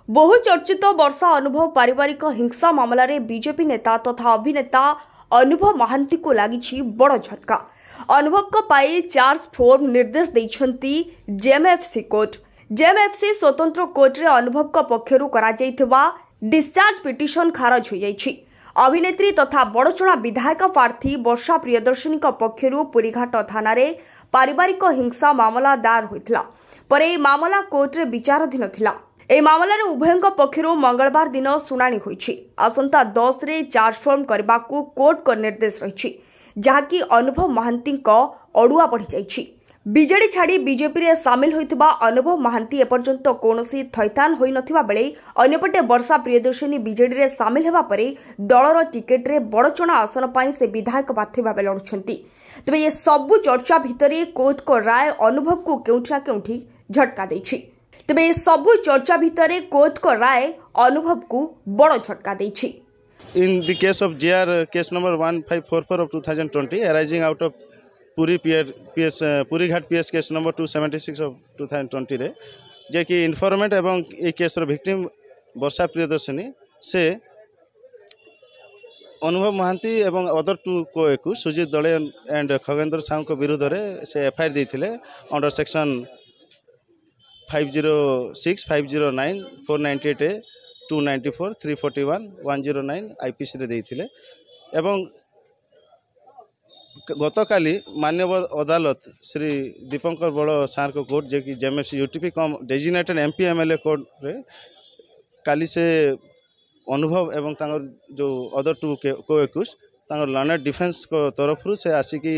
बहु चर्चित वर्षा अनुभव पारिवारिक हिंसा मामला रे बीजेपी नेता तथा अभिनेता अनुभव महांती को लगी बड़ झटका। अनुभव को पाई चार्ज फॉर्म निर्देश देइछंती जेएमएफसी कोर्ट। जेएमएफसी स्वतंत्र कोर्ट रे अनुभव को पक्षरु करा जाइथिबा डिस्चार्ज पिटिशन खारज हो जाइछि। अभिनेत्री तथा बड़चणा विधायक प्रार्थी वर्षा प्रियदर्शनी पक्षरु पुरीघाट थाना रे पारिवारिक हिंसा मामला दायर होइथिला। पर मामला कोर्ट रे विचाराधीन थिला। ए मामला रे उभयଙ୍କ पक्षरु मंगलवार दिन सुनानी होइछि। आसंता 10 रे चार्ज फॉर्म करबाकू कोर्ट को निर्देश रहिछि, जहाकी अनुभव महांती अड़ुआ बढ़ी जाइछि। बीजेडी छाड़ी बीजेपी रे सामिल होइतिबा अनुभव महांती एपर्यंत कोनोसी थैतान होई नथिबा बेले अन्यपटे वर्षा प्रियदर्शनी बीजेडी रे सामिल हेबा परे दलर टिकेट रे बड़चणा आसन पाई से विधायक प्रार्थी भाबे लड़ुछंती। तबे ये सबु चर्चा भितरे कोर्ट को राय अनुभव को केउठा केउठी झटका दैछि। तबे ये सबु चर्चा भितरे कोर्ट को राय अनुभव को बड़ झटका दैछि। In the case of JR case number 1544 of 2020 arising out of Puri Ghat PS case number 276 of 2020 रे जे कि इन्फॉर्मेंट एवं ए केस रो विक्टिम वर्षा प्रियदर्शनी से अनुभव महांती एवं अदर टू को एकू सुजीत दले एंड खगेंद्र साहू को विरुद्ध रे से एफआईआर देथिले अंडर सेक्शन 506 509 498 294 341 109 आईपीसी रे देथिले एवं गतकाली माननीय अदालत श्री दीपंकर बड़ सार को कोर्ट जे कि जेएमएफसी यूटीपी कम डेजिग्नेटेड एमपी एमएलए कोर्ट रे काली से अनुभव एवं तांगर जो अदर टू को एक्यूज तांगर लर्नड डिफेंस को तरफ से आसिकी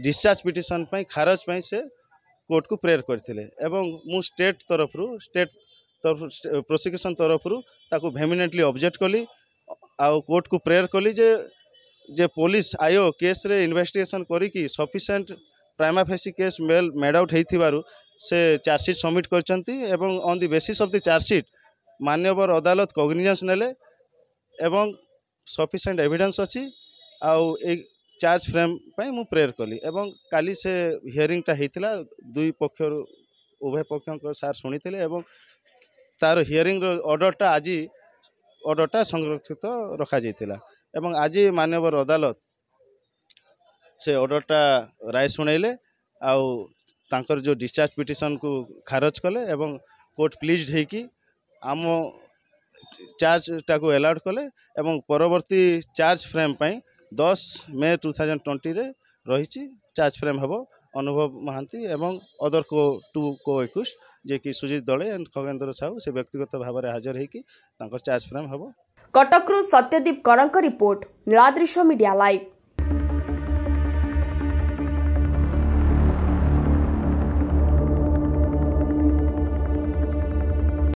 डिस्चार्ज पिटिशन पई खारज पई से कोर्ट को प्रेयर करथिले एवं मु स्टेट प्रोसिक्यूशन तरफ ताको वेमिनेटली ऑब्जेक्ट कली आ कोर्ट को प्रेयर कली जे पुलिस आयो केस रे इन्वेस्टिगेशन करी कि sufficient prima facie case made out हेथिबारु से चार्जशीट सबमिट करचंती एवं on the basis of the chargesheet मान्यवर अदालत कॉग्निजेंस नेले एवं सफिशिएंट एविडेंस अछि आउ एक चार्ज फ्रेम पई मु प्रेयर कली एवं काली से हियरिंग ता हेतिला दुई पक्ष उभय पक्षों को सार सुनिथिले एवं तार हियरिंग ऑर्डरटा आज ऑर्डरटा संरक्षित रखा जाइथिला एवं आज मान्यवर अदालत से ऑर्डरटा राय सुनैले आउ तांकर जो डिस्चार्ज पिटिशन को खारज कले एवं कोर्ट प्लीज है कि आम चार्ज टाको अलाउड कले एवं परवर्ती चार्ज फ्रेम पई 10 मे 2020 रे रही चार्ज फ्रेम हेबो अनुभव महांती एवं अदर को टू को एक्यूज जे कि सुजीत दले एंड खगेंद्र साहू से व्यक्तिगत भाव में हाजर होगी चार्ज फ्रेम हेबो। कटकरू सत्यदीप करंक रिपोर्ट नीलाद्रिश मीडिया लाइव।